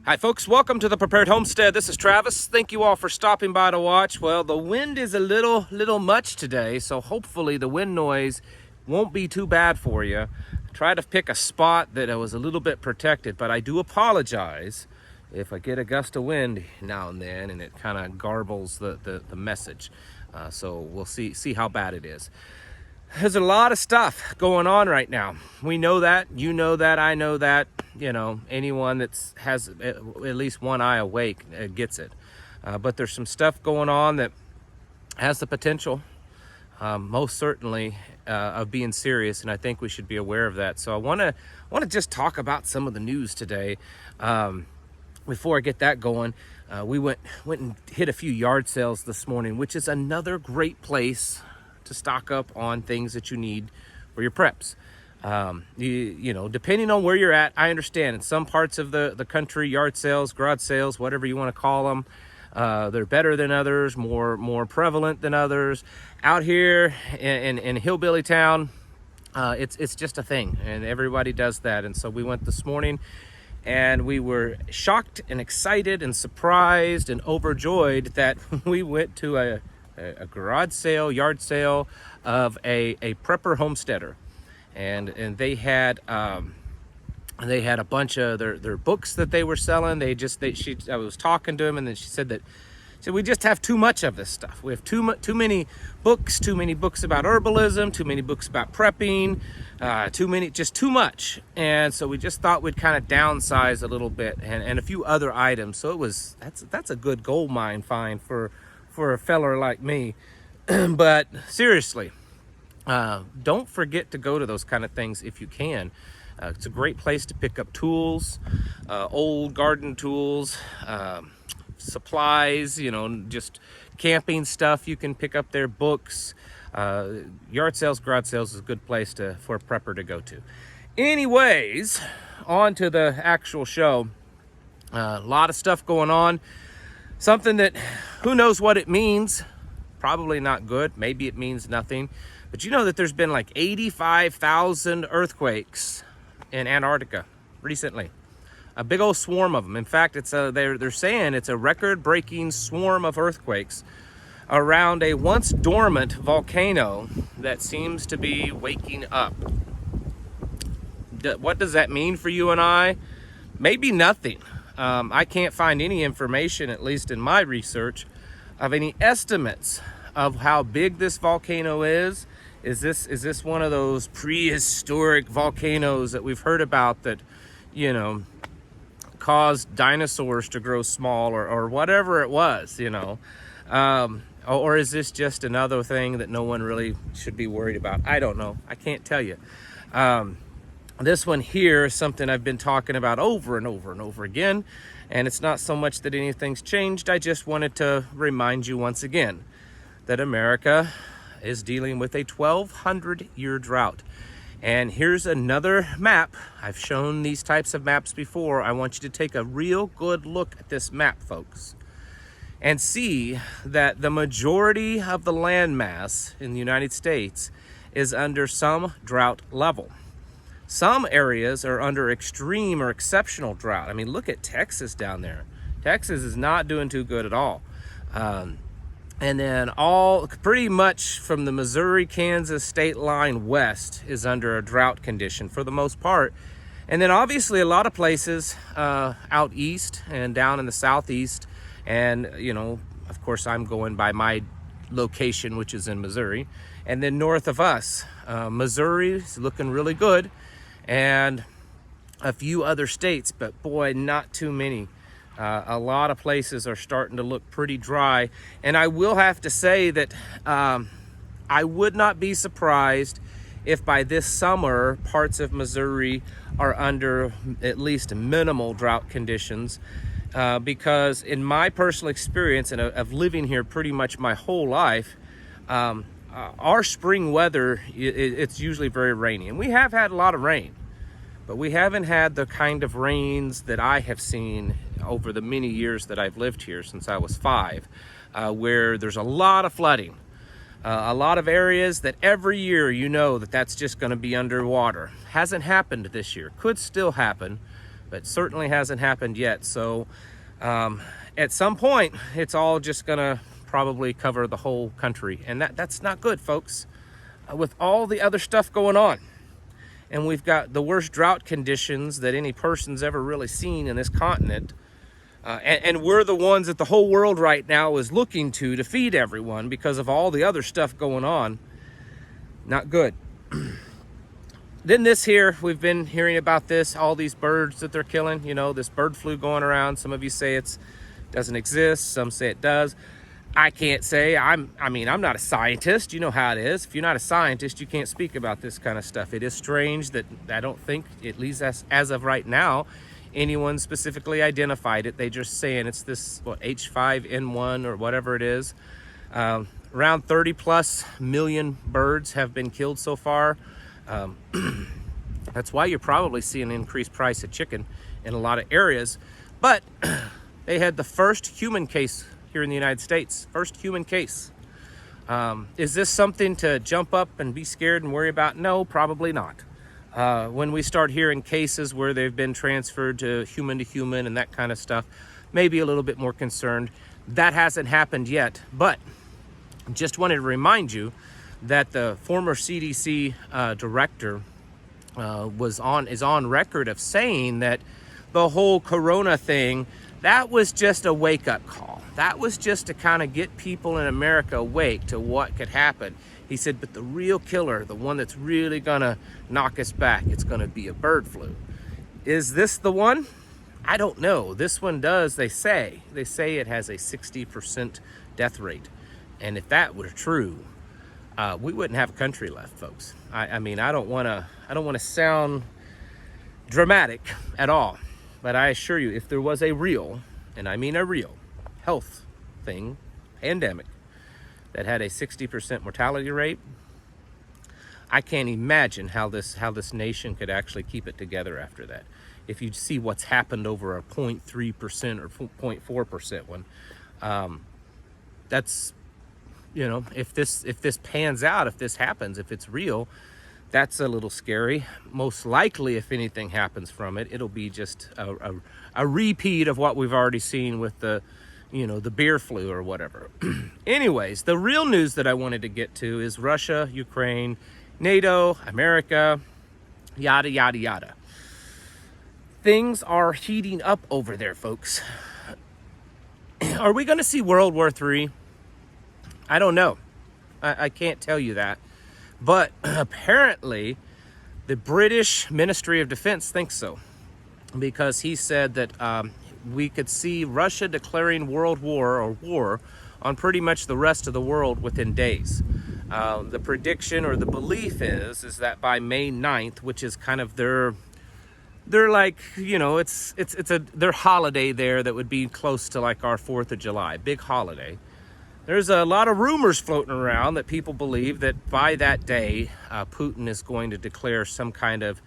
Hi folks, welcome to the Prepared Homestead. This is Travis. Thank you all for stopping by to watch. Well, the wind is a little much today, so hopefully the wind noise won't be too bad for you. Try to pick a spot that was a little bit protected, but I do apologize if I get a gust of wind now and then and it kind of garbles the message. So we'll see how bad it is. There's a lot of stuff going on right now. We know that, you know that, I know that. You know, anyone that has at least one eye awake gets it. But there's some stuff going on that has the potential, most certainly, of being serious, and I think we should be aware of that. So I want to just talk about some of the news today. Before I get that going, we went and hit a few yard sales this morning, which is another great place to stock up on things that you need for your preps. You know, depending on where you're at, I understand in some parts of the country, yard sales, garage sales, whatever you want to call them, they're better than others, more prevalent than others. Out here in hillbilly town, it's just a thing, and everybody does that. And so we went this morning, and we were shocked and excited and surprised and overjoyed that we went to a garage sale, yard sale of a prepper homesteader, and they had a bunch of their books that they were selling. I was talking to him, and then she said we just have too much of this stuff. We have too many books about herbalism, too many books about prepping, just too much. And so we just thought we'd kind of downsize a little bit and a few other items. So that's a good gold mine find for a feller like me. But seriously, don't forget to go to those kind of things if you can. It's a great place to pick up tools, old garden tools, supplies, you know, just camping stuff you can pick up there, books. Yard sales, garage sales is a good place for a prepper to go to. Anyways, on to the actual show. A lot of stuff going on. Something that, who knows what it means? Probably not good. Maybe it means nothing. But you know that there's been like 85,000 earthquakes in Antarctica recently. A big old swarm of them. In fact, they're saying it's a record-breaking swarm of earthquakes around a once dormant volcano that seems to be waking up. What does that mean for you and I? Maybe nothing. I can't find any information, at least in my research, of any estimates of how big this volcano is. Is this one of those prehistoric volcanoes that we've heard about that, you know, caused dinosaurs to grow small or whatever it was, you know? Or is this just another thing that no one really should be worried about? I don't know. I can't tell you. This one here is something I've been talking about over and over and over again, and it's not so much that anything's changed. I just wanted to remind you once again that America is dealing with a 1,200-year drought. And here's another map. I've shown these types of maps before. I want you to take a real good look at this map, folks, and see that the majority of the landmass in the United States is under some drought level. Some areas are under extreme or exceptional drought. I mean, look at Texas down there. Texas is not doing too good at all. And then pretty much from the Missouri-Kansas state line west is under a drought condition for the most part. And then obviously a lot of places out east and down in the southeast. And, you know, of course, I'm going by my location, which is in Missouri. And then north of us, Missouri is looking really good. And a few other states, but boy, not too many. A lot of places are starting to look pretty dry. And I will have to say that I would not be surprised if by this summer, parts of Missouri are under at least minimal drought conditions. Because in my personal experience, and of living here pretty much my whole life, our spring weather, it's usually very rainy. And we have had a lot of rain, but we haven't had the kind of rains that I have seen over the many years that I've lived here since I was 5, where there's a lot of flooding. A lot of areas that every year you know that's just going to be underwater. Hasn't happened this year. Could still happen, but certainly hasn't happened yet. So at some point, it's all just gonna probably cover the whole country, and that's not good, folks. With all the other stuff going on, and we've got the worst drought conditions that any person's ever really seen in this continent, and we're the ones that the whole world right now is looking to feed everyone because of all the other stuff going on. Not good. Then this here, we've been hearing about this, all these birds that they're killing, you know, this bird flu going around. Some of you say it doesn't exist, some say it does. I can't say. I mean, I'm not a scientist. You know how it is. If you're not a scientist, you can't speak about this kind of stuff. It is strange that I don't think, at least as of right now, anyone specifically identified it. They just saying it's this, what, H5N1 or whatever it is. Around 30 plus million birds have been killed so far. That's why you're probably seeing an increased price of chicken in a lot of areas. But they had the first human case here in the United States. First human case. Is this something to jump up and be scared and worry about? No, probably not. When we start hearing cases where they've been transferred to human and that kind of stuff, maybe a little bit more concerned. That hasn't happened yet, but just wanted to remind you that the former CDC director is on record of saying that the whole corona thing, that was just a wake-up call. That was just to kind of get people in America awake to what could happen. He said, but the real killer, the one that's really gonna knock us back, it's gonna be a bird flu. Is this the one? I don't know. This one does, they say it has a 60% death rate. And if that were true, we wouldn't have a country left, folks. I mean, I don't want to sound dramatic at all, but I assure you, if there was a real, and I mean a real, health thing, pandemic that had a 60% mortality rate, I can't imagine how this nation could actually keep it together after that. If you see what's happened over a 0.3% or 0.4% one, that's, you know, if this pans out, if this happens, if it's real, that's a little scary. Most likely, if anything happens from it, it'll be just a repeat of what we've already seen with the, you know, the beer flu or whatever. Anyways, the real news that I wanted to get to is Russia, Ukraine, NATO, America, yada, yada, yada. Things are heating up over there, folks. Are we going to see World War III? I don't know. I can't tell you that. But apparently, the British Ministry of Defense thinks so. Because he said that we could see Russia declaring world war or war on pretty much the rest of the world within days. The prediction or the belief is that by May 9th, which is kind of their like, you know, it's their holiday there that would be close to like our 4th of July, big holiday. There's a lot of rumors floating around that people believe that by that day, Putin is going to declare some kind of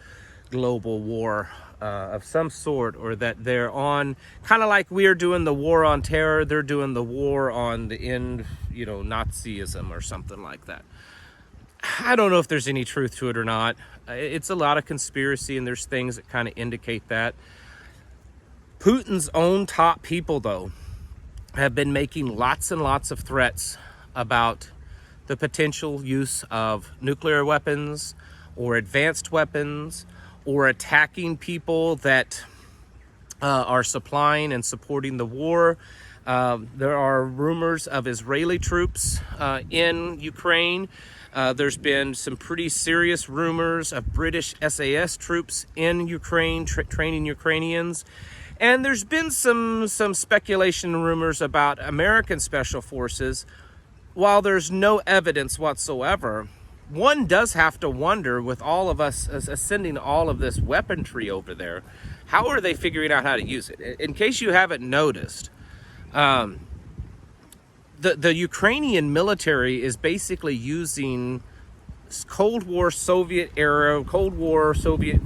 global war of some sort, or that they're on, kind of like we're doing the war on terror, they're doing the war on the end, you know, Nazism or something like that. I don't know if there's any truth to it or not. It's a lot of conspiracy, and there's things that kind of indicate that. Putin's own top people, though, have been making lots and lots of threats about the potential use of nuclear weapons or advanced weapons or attacking people that are supplying and supporting the war. There are rumors of Israeli troops in Ukraine. There's been some pretty serious rumors of British SAS troops in Ukraine training Ukrainians. And there's been some speculation and rumors about American special forces. While there's no evidence whatsoever, one does have to wonder, with all of us sending all of this weaponry over there, how are they figuring out how to use it? In case you haven't noticed, the Ukrainian military is basically using Cold War Soviet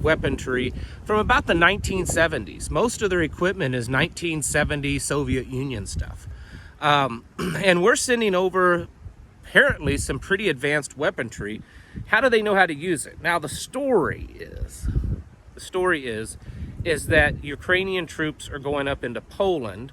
weaponry from about the 1970s. Most of their equipment is 1970 Soviet Union stuff. And we're sending over apparently some pretty advanced weaponry. How do they know how to use it? Now the story is is that Ukrainian troops are going up into Poland,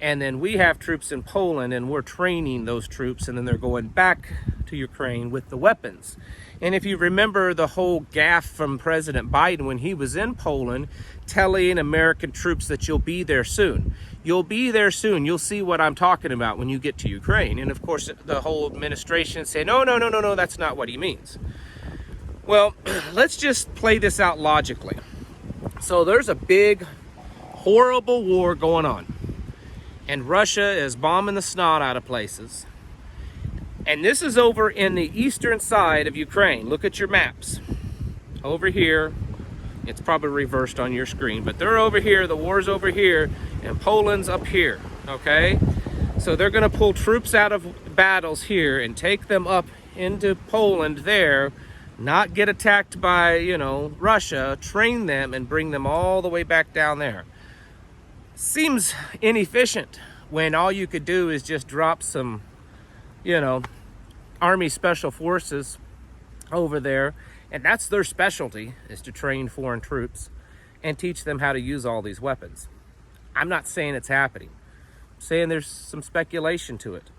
and then we have troops in Poland, and we're training those troops, and then they're going back to Ukraine with the weapons. And if you remember the whole gaffe from President Biden when he was in Poland, telling American troops that you'll be there soon. You'll be there soon. You'll see what I'm talking about when you get to Ukraine. And of course, the whole administration say, no, that's not what he means. Well, let's just play this out logically. So there's a big, horrible war going on. And Russia is bombing the snot out of places. And this is over in the eastern side of Ukraine. Look at your maps. Over here, it's probably reversed on your screen, but they're over here, the war's over here, and Poland's up here, okay? So they're gonna pull troops out of battles here and take them up into Poland there, not get attacked by, Russia, train them and bring them all the way back down there. Seems inefficient when all you could do is just drop some, Army Special Forces over there, and that's their specialty, is to train foreign troops and teach them how to use all these weapons. I'm not saying it's happening. I'm saying there's some speculation to it.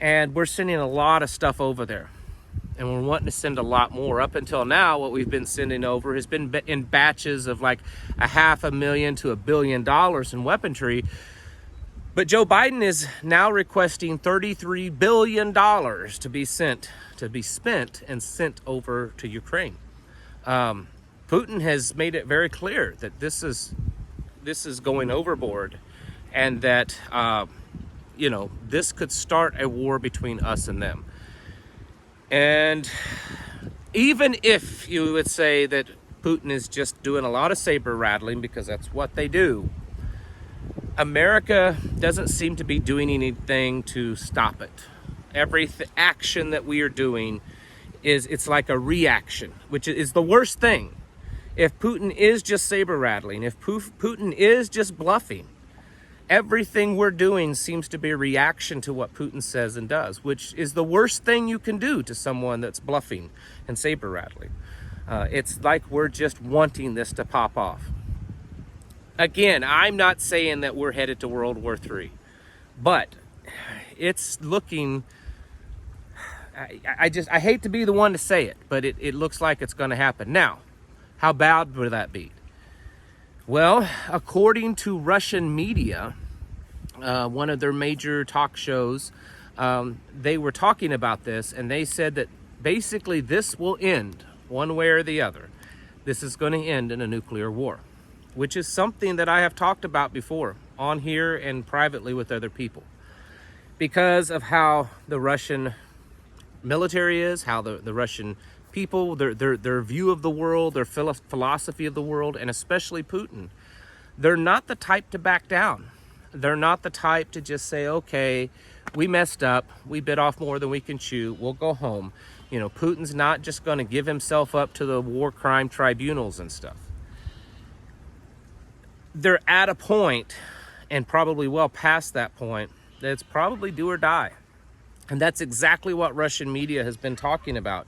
And we're sending a lot of stuff over there. And we're wanting to send a lot more. Up until now, what we've been sending over has been in batches of like $500,000 to $1 billion in weaponry. But Joe Biden is now requesting $33 billion to be spent and sent over to Ukraine. Putin has made it very clear that this is going overboard, and that this could start a war between us and them. And even if you would say that Putin is just doing a lot of saber rattling, because that's what they do, America doesn't seem to be doing anything to stop it. Every action that we are doing it's like a reaction, which is the worst thing. If Putin is just saber rattling, if Putin is just bluffing, everything we're doing seems to be a reaction to what Putin says and does, which is the worst thing you can do to someone that's bluffing and saber rattling. It's like we're just wanting this to pop off. Again, I'm not saying that we're headed to World War III, but it's looking, I hate to be the one to say it, but it looks like it's going to happen. Now, how bad would that be? Well, according to Russian media, one of their major talk shows, they were talking about this, and they said that basically this will end one way or the other. This is going to end in a nuclear war, which is something that I have talked about before on here and privately with other people, because of how the Russian military is, how the Russian people, their view of the world, their philosophy of the world, and especially Putin. They're not the type to back down. They're not the type to just say, okay, we messed up, we bit off more than we can chew, we'll go home. Putin's not just going to give himself up to the war crime tribunals and stuff. They're at a point, and probably well past that point, that it's probably do or die. And that's exactly what Russian media has been talking about,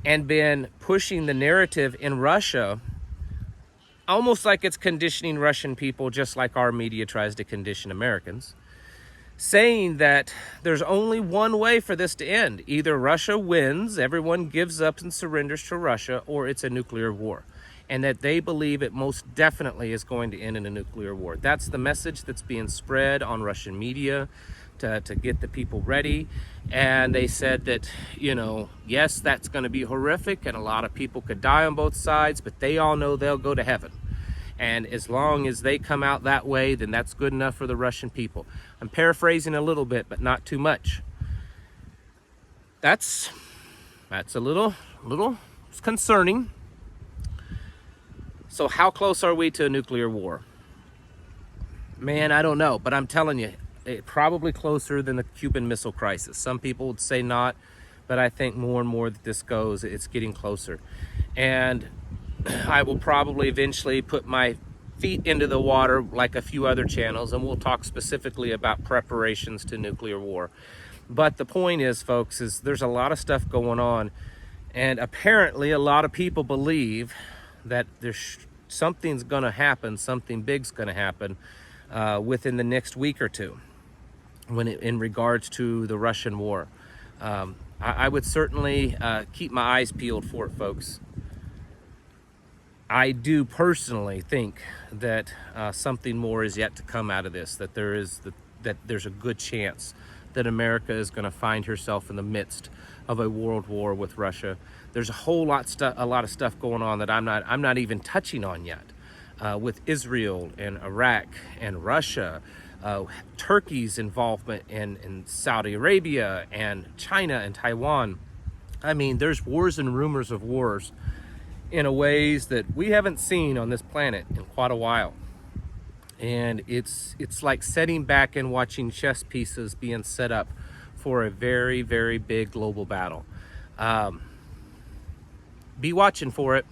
and been pushing the narrative in Russia, almost like it's conditioning Russian people, just like our media tries to condition Americans, saying that there's only one way for this to end. Either Russia wins, everyone gives up and surrenders to Russia, or it's a nuclear war. And that they believe it most definitely is going to end in a nuclear war. That's the message that's being spread on Russian media to get the people ready. And they said that, yes, that's going to be horrific, and a lot of people could die on both sides, but they all know they'll go to heaven. And as long as they come out that way, then that's good enough for the Russian people. I'm paraphrasing a little bit, but not too much. That's a little concerning. So how close are we to a nuclear war? Man, I don't know, but I'm telling you, probably closer than the Cuban Missile Crisis. Some people would say not, but I think more and more that this goes, it's getting closer. And I will probably eventually put my feet into the water like a few other channels, and we'll talk specifically about preparations to nuclear war. But the point is, folks, is there's a lot of stuff going on, and apparently a lot of people believe that something's going to happen, something big's going to happen within the next week or two in regards to the Russian war. I would certainly keep my eyes peeled for it, folks. I do personally think that something more is yet to come out of this, that there's a good chance that America is going to find herself in the midst of a world war with Russia. There's a lot of stuff going on that I'm not even touching on yet, with Israel and Iraq and Russia, Turkey's involvement in Saudi Arabia and China and Taiwan. I mean, there's wars and rumors of wars in a ways that we haven't seen on this planet in quite a while. And it's like sitting back and watching chess pieces being set up for a very, very big global battle. Be watching for it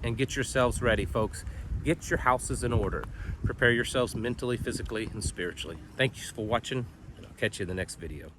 and get yourselves ready, folks. Get your houses in order. Prepare yourselves mentally, physically, and spiritually. Thank you for watching, and I'll catch you in the next video.